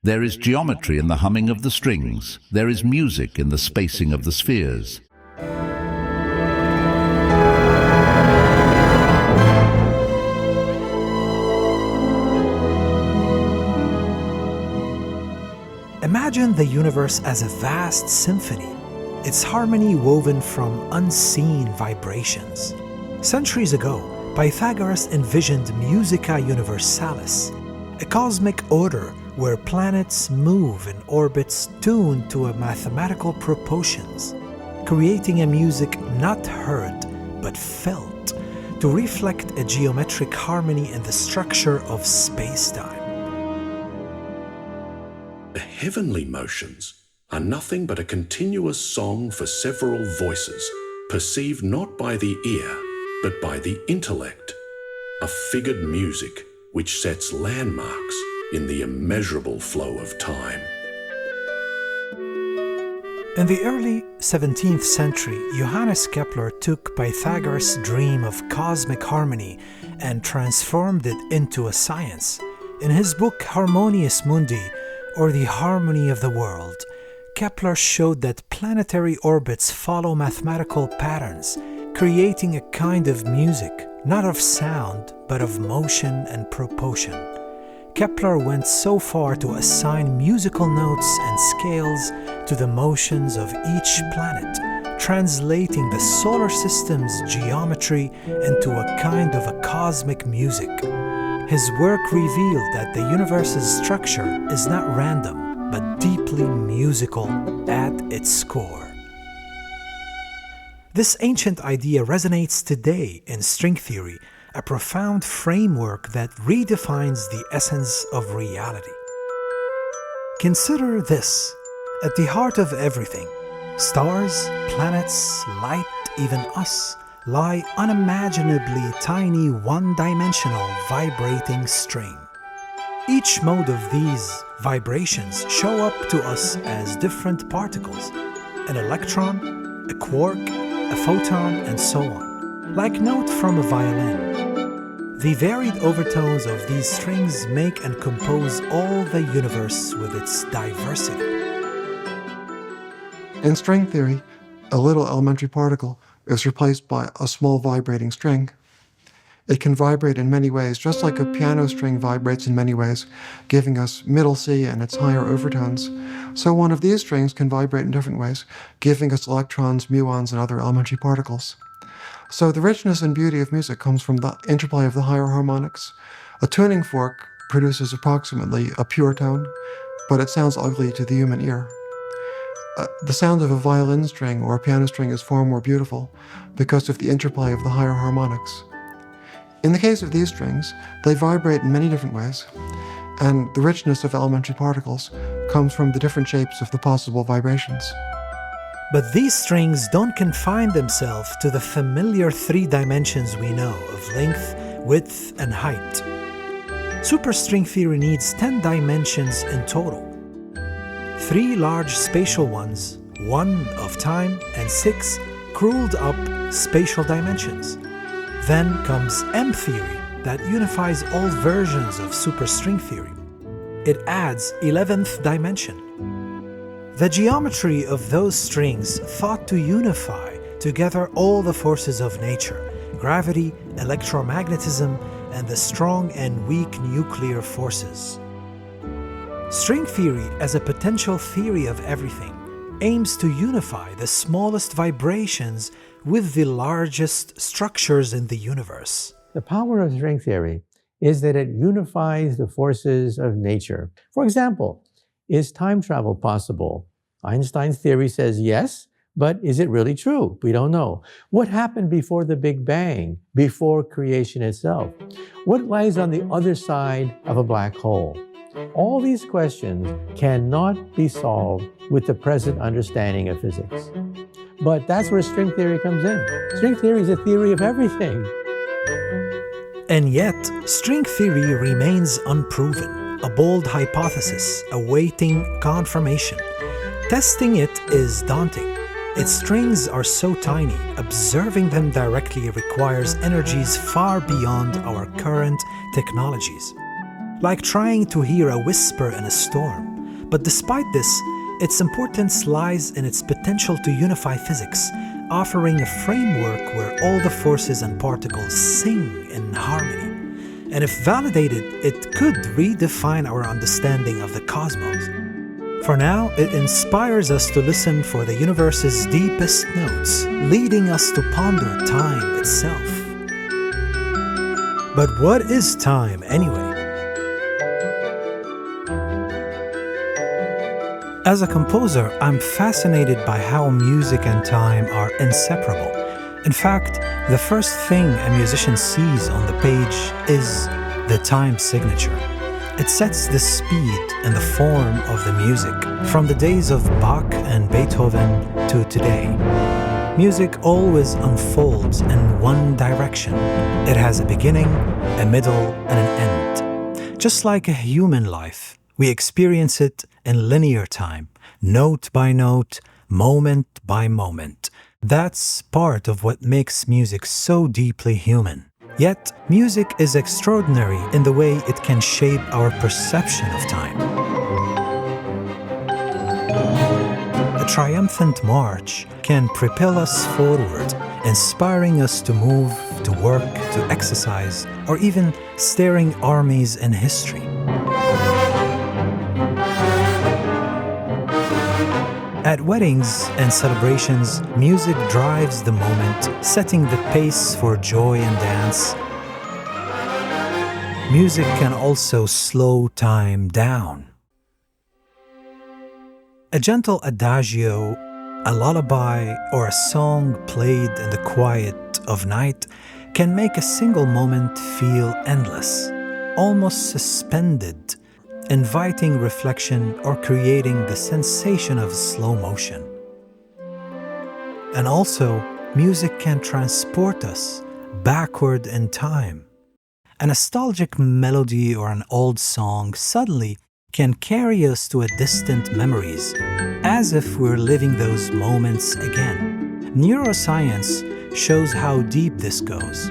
There is geometry in the humming of the strings. There is music in the spacing of the spheres. Imagine the universe as a vast symphony, its harmony woven from unseen vibrations. Centuries ago, Pythagoras envisioned musica universalis, a cosmic order where planets move in orbits tuned to a mathematical proportions, creating a music not heard but felt to reflect a geometric harmony in the structure of space-time. The heavenly motions are nothing but a continuous song for several voices, perceived not by the ear, but by the intellect, a figured music which sets landmarks in the immeasurable flow of time. In the early 17th century, Johannes Kepler took Pythagoras' dream of cosmic harmony and transformed it into a science. In his book Harmonies Mundi, or the Harmony of the World, Kepler showed that planetary orbits follow mathematical patterns, creating a kind of music, not of sound, but of motion and proportion. Kepler went so far to assign musical notes and scales to the motions of each planet, translating the solar system's geometry into a kind of a cosmic music. His work revealed that the universe's structure is not random, but deeply musical at its core. This ancient idea resonates today in string theory, a profound framework that redefines the essence of reality. Consider this: at the heart of everything, stars, planets, light, even us, lie unimaginably tiny one-dimensional vibrating string. Each mode of these vibrations show up to us as different particles: an electron, a quark, a photon, and so on, like note from a violin. The varied overtones of these strings make and compose all the universe with its diversity. In string theory, a little elementary particle is replaced by a small vibrating string. It can vibrate in many ways, just like a piano string vibrates in many ways, giving us middle C and its higher overtones. So one of these strings can vibrate in different ways, giving us electrons, muons, and other elementary particles. So the richness and beauty of music comes from the interplay of the higher harmonics. A tuning fork produces approximately a pure tone, but it sounds ugly to the human ear. The sound of a violin string or a piano string is far more beautiful because of the interplay of the higher harmonics. In the case of these strings, they vibrate in many different ways, and the richness of elementary particles comes from the different shapes of the possible vibrations. But these strings don't confine themselves to the familiar three dimensions we know of length, width, and height. Superstring theory needs 10 dimensions in total. 3 large spatial ones, 1 of time, and 6 crulled up spatial dimensions. Then comes M theory that unifies all versions of superstring theory. It adds 11th dimension. The geometry of those strings thought to unify together all the forces of nature: gravity, electromagnetism, and the strong and weak nuclear forces. String theory, as a potential theory of everything, aims to unify the smallest vibrations with the largest structures in the universe. The power of string theory is that it unifies the forces of nature. For example, is time travel possible? Einstein's theory says yes, but is it really true? We don't know. What happened before the Big Bang, before creation itself? What lies on the other side of a black hole? All these questions cannot be solved with the present understanding of physics. But that's where string theory comes in. String theory is a theory of everything. And yet, string theory remains unproven, a bold hypothesis awaiting confirmation. Testing it is daunting. Its strings are so tiny, observing them directly requires energies far beyond our current technologies. Like trying to hear a whisper in a storm. But despite this, its importance lies in its potential to unify physics, offering a framework where all the forces and particles sing in harmony. And if validated, it could redefine our understanding of the cosmos. For now, it inspires us to listen for the universe's deepest notes, leading us to ponder time itself. But what is time anyway? As a composer, I'm fascinated by how music and time are inseparable. In fact, the first thing a musician sees on the page is the time signature. It sets the speed and the form of the music, from the days of Bach and Beethoven to today. Music always unfolds in one direction. It has a beginning, a middle, and an end. Just like a human life, we experience it in linear time, note by note, moment by moment. That's part of what makes music so deeply human. Yet, music is extraordinary in the way it can shape our perception of time. A triumphant march can propel us forward, inspiring us to move, to work, to exercise, or even steering armies in history. At weddings and celebrations, music drives the moment, setting the pace for joy and dance. Music can also slow time down. A gentle adagio, a lullaby, or a song played in the quiet of night can make a single moment feel endless, almost suspended, inviting reflection or creating the sensation of slow motion. And also, music can transport us backward in time. A nostalgic melody or an old song suddenly can carry us to a distant memories, as if we're living those moments again. Neuroscience shows how deep this goes.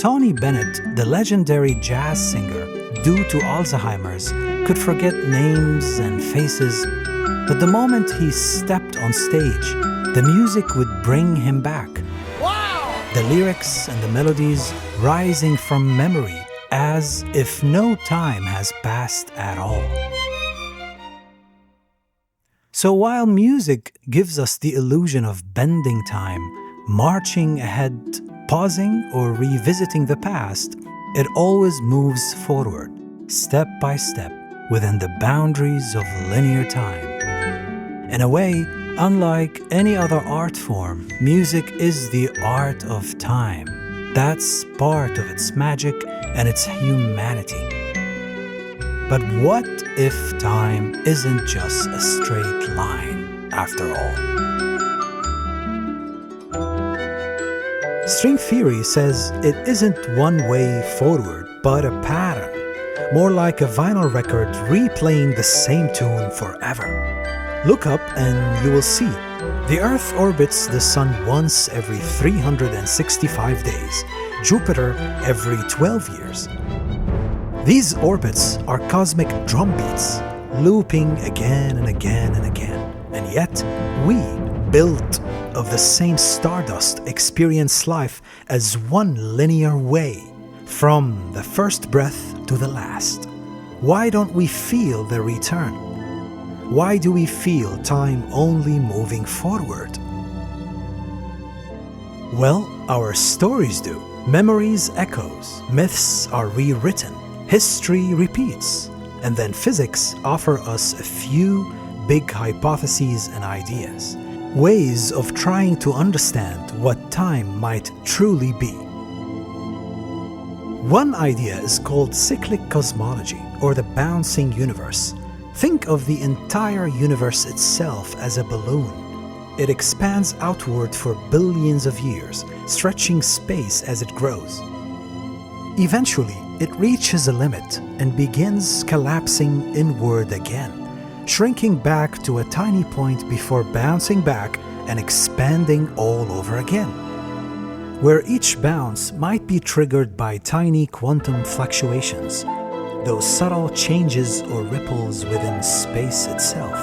Tony Bennett, the legendary jazz singer, due to Alzheimer's, could forget names and faces, but the moment he stepped on stage, the music would bring him back. Wow! The lyrics and the melodies rising from memory as if no time has passed at all. So while music gives us the illusion of bending time, marching ahead, pausing or revisiting the past, it always moves forward, step by step, within the boundaries of linear time. In a way, unlike any other art form, music is the art of time. That's part of its magic and its humanity. But what if time isn't just a straight line, after all? String theory says it isn't one way forward, but a pattern. More like a vinyl record replaying the same tune forever. Look up and you will see. The Earth orbits the Sun once every 365 days, Jupiter every 12 years. These orbits are cosmic drumbeats, looping again and again and again. And yet, we, built of the same stardust, experience life as one linear way, from the first breath to the last. Why don't we feel the return? Why do we feel time only moving forward? Well, our stories do. Memories echoes, myths are rewritten, history repeats, and then physics offer us a few big hypotheses and ideas, ways of trying to understand what time might truly be. One idea is called cyclic cosmology, or the bouncing universe. Think of the entire universe itself as a balloon. It expands outward for billions of years, stretching space as it grows. Eventually, it reaches a limit and begins collapsing inward again, shrinking back to a tiny point before bouncing back and expanding all over again, where each bounce might be triggered by tiny quantum fluctuations. those subtle changes or ripples within space itself.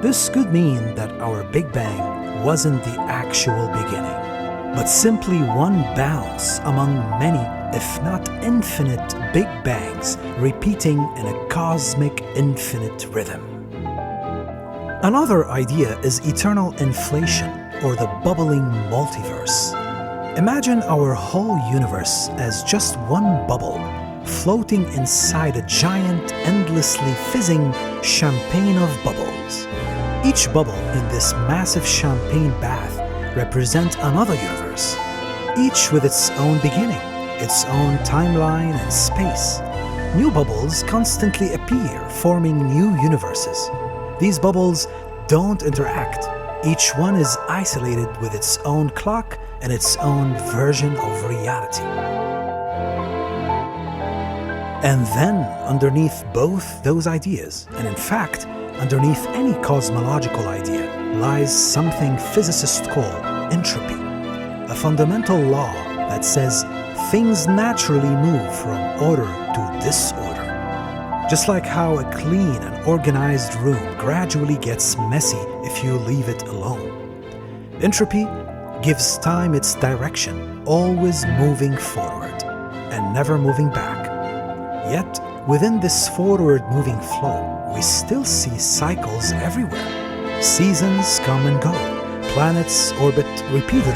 This could mean that our Big Bang wasn't the actual beginning, but simply one bounce among many, if not infinite, Big Bangs repeating in a cosmic infinite rhythm. Another idea is eternal inflation, or the bubbling multiverse. Imagine our whole universe as just one bubble, floating inside a giant, endlessly fizzing champagne of bubbles. Each bubble in this massive champagne bath represents another universe, each with its own beginning, its own timeline and space. New bubbles constantly appear, forming new universes. These bubbles don't interact. Each one is isolated with its own clock and its own version of reality. And then, underneath both those ideas, and in fact, underneath any cosmological idea, lies something physicists call entropy, a fundamental law that says things naturally move from order to disorder. Just like how a clean and organized room gradually gets messy if you leave it alone. Entropy gives time its direction, always moving forward and never moving back. Yet, within this forward-moving flow, we still see cycles everywhere. Seasons come and go, planets orbit repeatedly,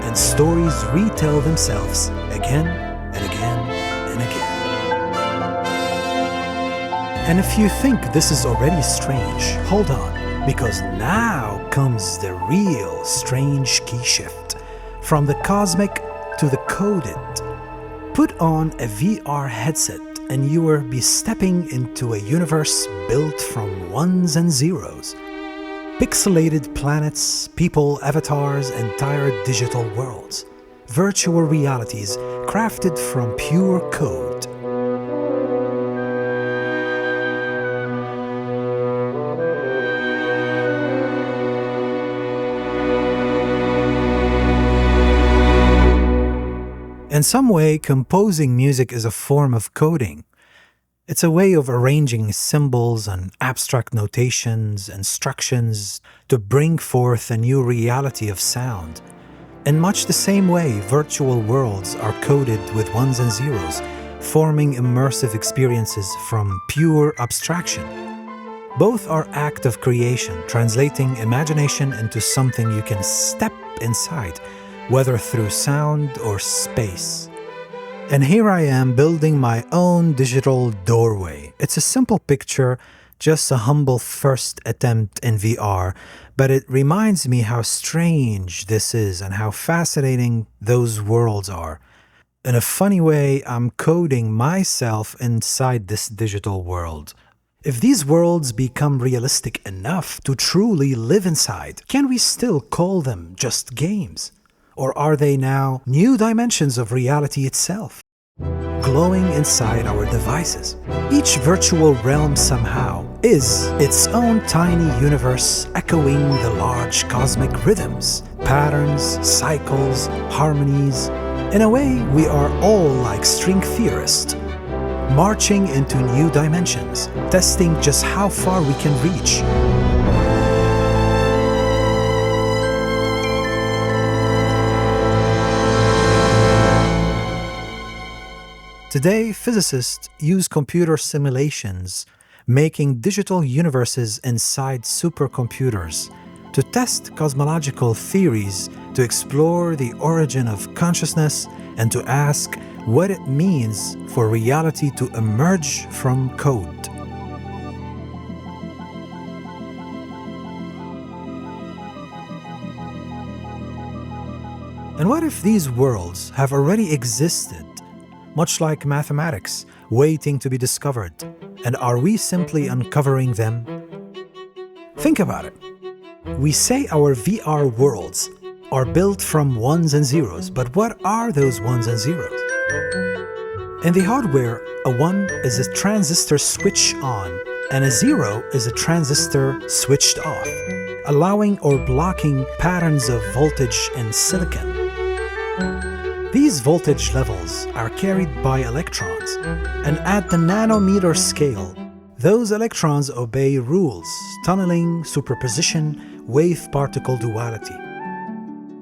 and stories retell themselves again and again and again. And if you think this is already strange, hold on, because now comes the real strange key shift. From the cosmic to the coded. Put on a VR headset and you will be stepping into a universe built from ones and zeros. Pixelated planets, people, avatars, entire digital worlds. Virtual realities crafted from pure code. In some way, composing music is a form of coding. It's a way of arranging symbols and abstract notations, instructions, to bring forth a new reality of sound. In much the same way, virtual worlds are coded with ones and zeros, forming immersive experiences from pure abstraction. Both are acts of creation, translating imagination into something you can step inside, whether through sound or space. And here I am building my own digital doorway. It's a simple picture, just a humble first attempt in VR, but it reminds me how strange this is and how fascinating those worlds are. In a funny way, I'm coding myself inside this digital world. If these worlds become realistic enough to truly live inside, can we still call them just games? Or are they now new dimensions of reality itself, glowing inside our devices? Each virtual realm somehow is its own tiny universe echoing the large cosmic rhythms, patterns, cycles, harmonies. In a way, we are all like string theorists, marching into new dimensions, testing just how far we can reach. Today, physicists use computer simulations, making digital universes inside supercomputers, to test cosmological theories, to explore the origin of consciousness, and to ask what it means for reality to emerge from code. And what if these worlds have already existed, much like mathematics, waiting to be discovered, and are we simply uncovering them? Think about it. We say our VR worlds are built from ones and zeros, but what are those ones and zeros? In the hardware, a 1 is a transistor switched on, and a 0 is a transistor switched off, allowing or blocking patterns of voltage in silicon. These voltage levels are carried by electrons, and at the nanometer scale, those electrons obey rules: tunneling, superposition, wave-particle duality.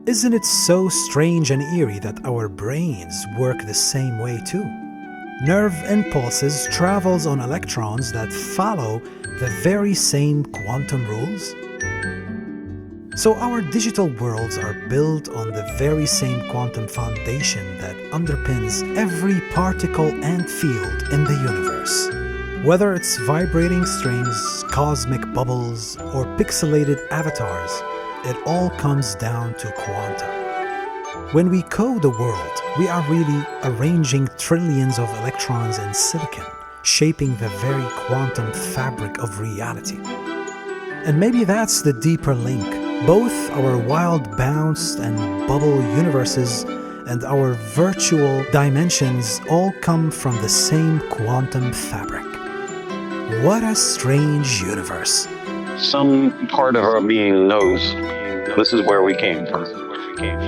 Isn't it so strange and eerie that our brains work the same way too? Nerve impulses travels on electrons that follow the very same quantum rules? So our digital worlds are built on the very same quantum foundation that underpins every particle and field in the universe. Whether it's vibrating strings, cosmic bubbles, or pixelated avatars, it all comes down to quanta. When we code the world, we are really arranging trillions of electrons in silicon, shaping the very quantum fabric of reality. And maybe that's the deeper link. Both our wild bounce and bubble universes and our virtual dimensions all come from the same quantum fabric. What a strange universe. Some part of our being knows this is where we came from.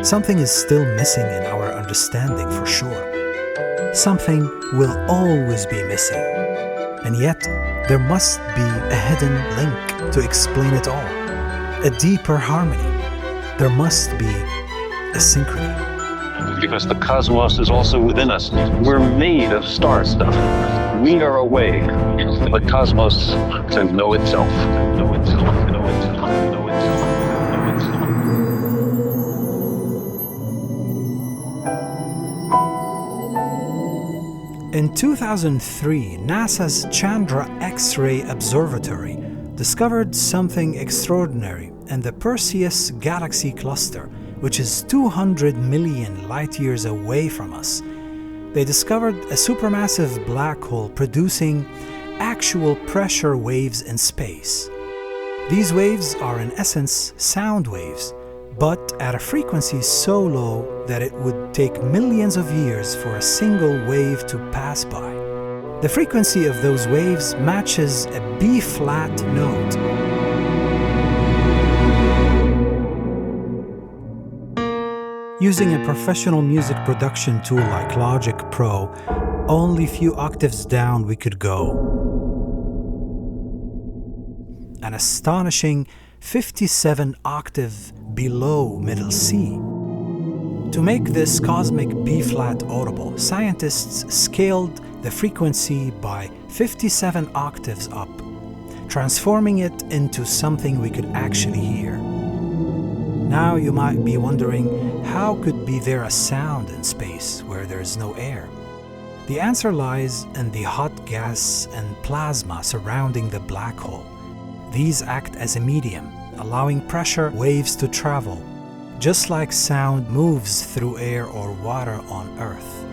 Something is still missing in our understanding for sure. Something will always be missing. And yet, there must be a hidden link to explain it all. A deeper harmony. There must be a synchrony. Because the cosmos is also within us. We're made of star stuff. We are a way for the cosmos to know itself. Know itself. Know itself. Know itself. In 2003, NASA's Chandra X-ray Observatory discovered something extraordinary in the Perseus Galaxy Cluster, which is 200 million light-years away from us. They discovered a supermassive black hole producing actual pressure waves in space. These waves are in essence sound waves, but at a frequency so low that it would take millions of years for a single wave to pass by. The frequency of those waves matches a B-flat note. Using a professional music production tool like Logic Pro, only few octaves down we could go. An astonishing 57 octave below middle C. To make this cosmic B-flat audible, scientists scaled the frequency by 57 octaves up, transforming it into something we could actually hear. Now you might be wondering, how could be there a sound in space where there is no air? The answer lies in the hot gas and plasma surrounding the black hole. These act as a medium, allowing pressure waves to travel, just like sound moves through air or water on Earth.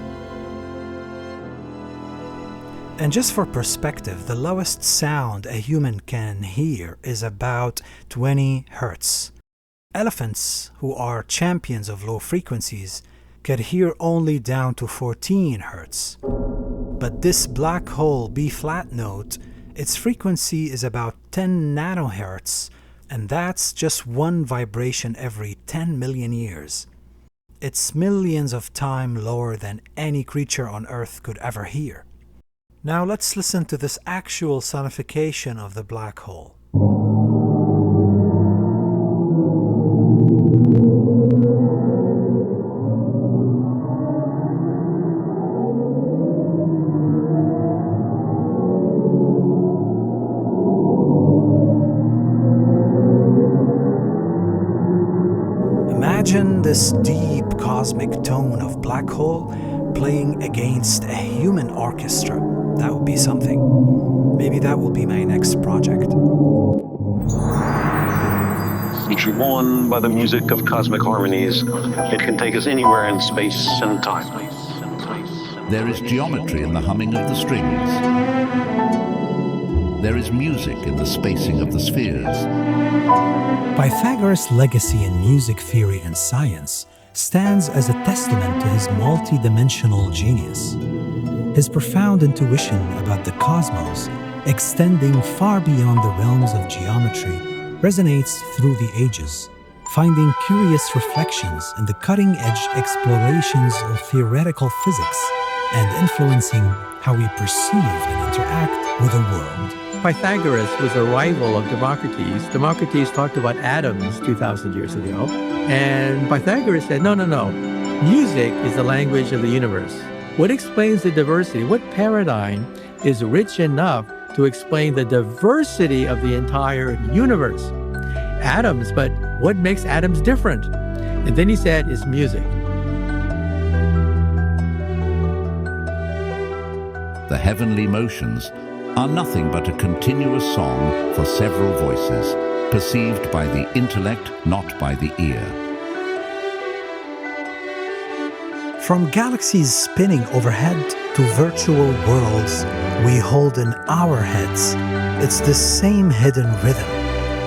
And just for perspective, the lowest sound a human can hear is about 20 Hertz. Elephants, who are champions of low frequencies, could hear only down to 14 Hertz. But this black hole B-flat note, its frequency is about 10 nanohertz, and that's just one vibration every 10 million years. It's millions of times lower than any creature on Earth could ever hear. Now let's listen to this actual sonification of the black hole. Imagine this deep cosmic tone of black hole playing against a human orchestra. That would be something. Maybe that will be my next project. Drawn by the music of cosmic harmonies, it can take us anywhere in space and time. There is geometry in the humming of the strings. There is music in the spacing of the spheres. Pythagoras' legacy in music theory and science stands as a testament to his multi-dimensional genius. His profound intuition about the cosmos, extending far beyond the realms of geometry, resonates through the ages, finding curious reflections in the cutting-edge explorations of theoretical physics and influencing how we perceive and interact with the world. Pythagoras was a rival of Democritus. Democritus talked about atoms 2,000 years ago. And Pythagoras said, no. Music is the language of the universe. What explains the diversity? What paradigm is rich enough to explain the diversity of the entire universe? Atoms, but what makes atoms different? And then he said, is music. The heavenly motions are nothing but a continuous song for several voices, perceived by the intellect, not by the ear. From galaxies spinning overhead to virtual worlds we hold in our heads, it's the same hidden rhythm.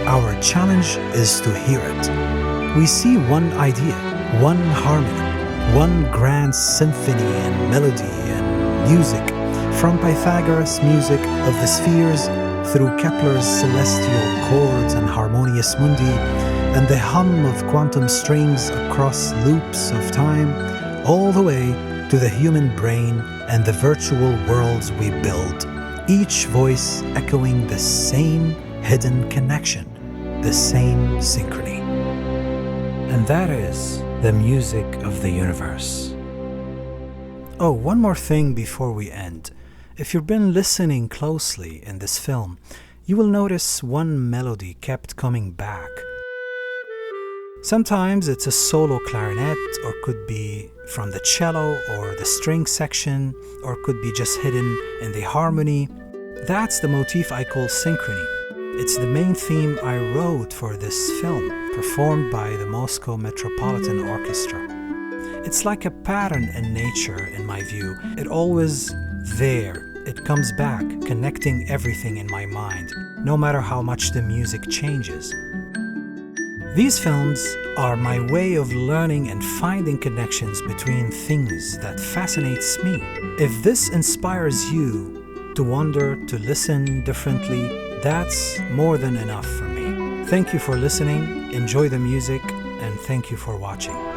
Our challenge is to hear it. We see one idea, one harmony, one grand symphony and melody and music, from Pythagoras' music of the spheres through Kepler's celestial chords and Harmonious Mundi, and the hum of quantum strings across loops of time, all the way to the human brain and the virtual worlds we build, each voice echoing the same hidden connection, the same synchrony. And that is the music of the universe. Oh, one more thing before we end. If you've been listening closely in this film, you will notice one melody kept coming back. Sometimes it's a solo clarinet, or could be from the cello or the string section, or could be just hidden in the harmony. That's the motif I call Synchrony. It's the main theme I wrote for this film, performed by the Moscow Metropolitan Orchestra. It's like a pattern in nature, in my view. It always there. It comes back, connecting everything in my mind, no matter how much the music changes. These films are my way of learning and finding connections between things that fascinates me. If this inspires you to wonder, to listen differently, that's more than enough for me. Thank you for listening, enjoy the music, and thank you for watching.